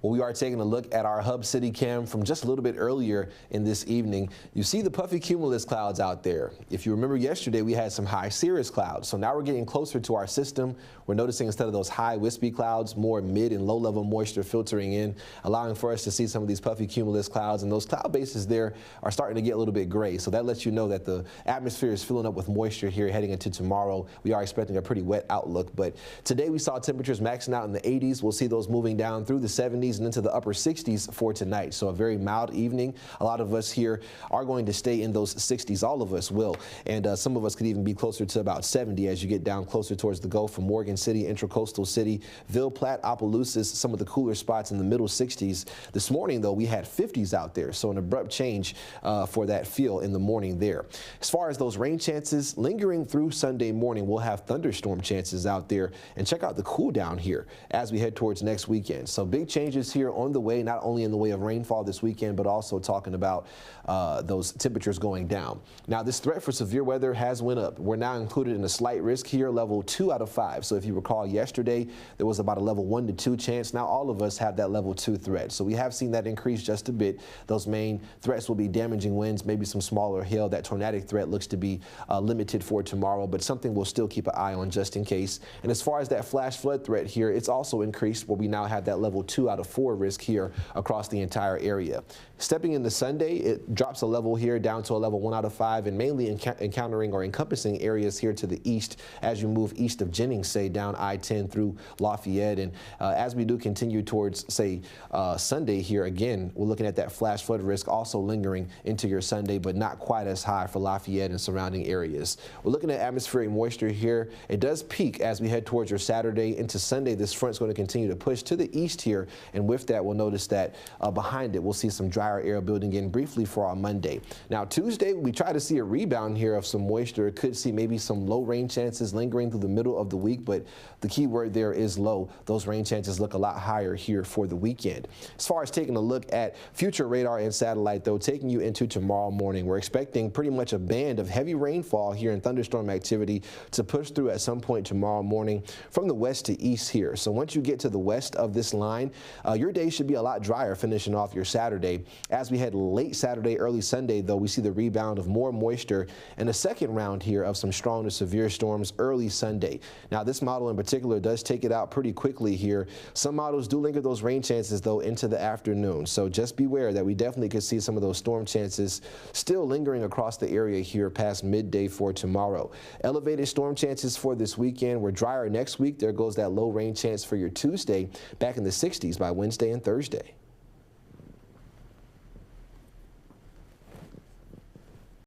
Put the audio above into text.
Well, we are taking a look at our Hub City cam from just a little bit earlier in this evening. You see the puffy cumulus clouds out there. If you remember yesterday, we had some high cirrus clouds. So now we're getting closer to our system. We're noticing instead of those high wispy clouds, more mid and low level moisture filtering in, allowing for us to see some of these puffy cumulus clouds. And those cloud bases there are starting to get a little bit gray. So that lets you know that the atmosphere is filling up with moisture here heading into tomorrow. We are expecting a pretty wet outlook. But today we saw temperatures maxing out in the 80s. We'll see those moving down through the 70s and into the upper 60s for tonight. So a very mild evening. A lot of us here are going to stay in those 60s. All of us will. And some of us could even be closer to about 70 as you get down closer towards the Gulf from Morgan City, Intracoastal City, Ville Platte, Opelousas, some of the cooler spots in the middle 60s. This morning, though, we had 50s out there. So an abrupt change for that feel in the morning there. As far as those rain chances, lingering through Sunday morning, we'll have thunderstorm chances out there. And check out the cool down here as we head towards next weekend. So big changes here on the way, not only in the way of rainfall this weekend, but also talking about those temperatures going down. Now, this threat for severe weather has went up. We're now included in a slight risk here, level 2 out of 5. So if you recall yesterday, there was about a level 1 to 2 chance. Now all of us have that level 2 threat. So we have seen that increase just a bit. Those main threats will be damaging winds, maybe some smaller hail. That tornadic threat looks to be limited for tomorrow, but something we'll still keep an eye on just in case. And as far as that flash flood threat here, it's also increased where we now have that level 2 out of 4 risk here across the entire area. Stepping into Sunday, it drops a level here down to a level 1 out of 5 and mainly encountering or encompassing areas here to the east as you move east of Jennings, say down I-10 through Lafayette. And as we do continue towards, say, Sunday here, again, we're looking at that flash flood risk also lingering into your Sunday, but not quite as high for Lafayette and surrounding areas. We're looking at atmospheric moisture here. It does peak as we head towards your Saturday into Sunday. This front's going to continue to push to the east here, and with that, we'll notice that behind it, we'll see some drier air building in briefly for our Monday. Now, Tuesday, we try to see a rebound here of some moisture. Could see maybe some low rain chances lingering through the middle of the week, but the key word there is low. Those rain chances look a lot higher here for the weekend. As far as taking a look at future radar and satellite, though, taking you into tomorrow morning, we're expecting pretty much a band of heavy rainfall here and thunderstorm activity to push through at some point tomorrow morning from the west to east here. So once you get to the west of this line, your day should be a lot drier finishing off your Saturday. As we head late Saturday, early Sunday, though, we see the rebound of more moisture and a second round here of some strong to severe storms early Sunday. Now, this model in particular does take it out pretty quickly here. Some models do linger those rain chances, though, into the afternoon. So just beware that we definitely could see some of those storm chances still lingering across the area here past midday for tomorrow. Elevated storm chances for this weekend. We're drier next week. There goes that low rain chance for your Tuesday, back in the 60s by Wednesday and Thursday.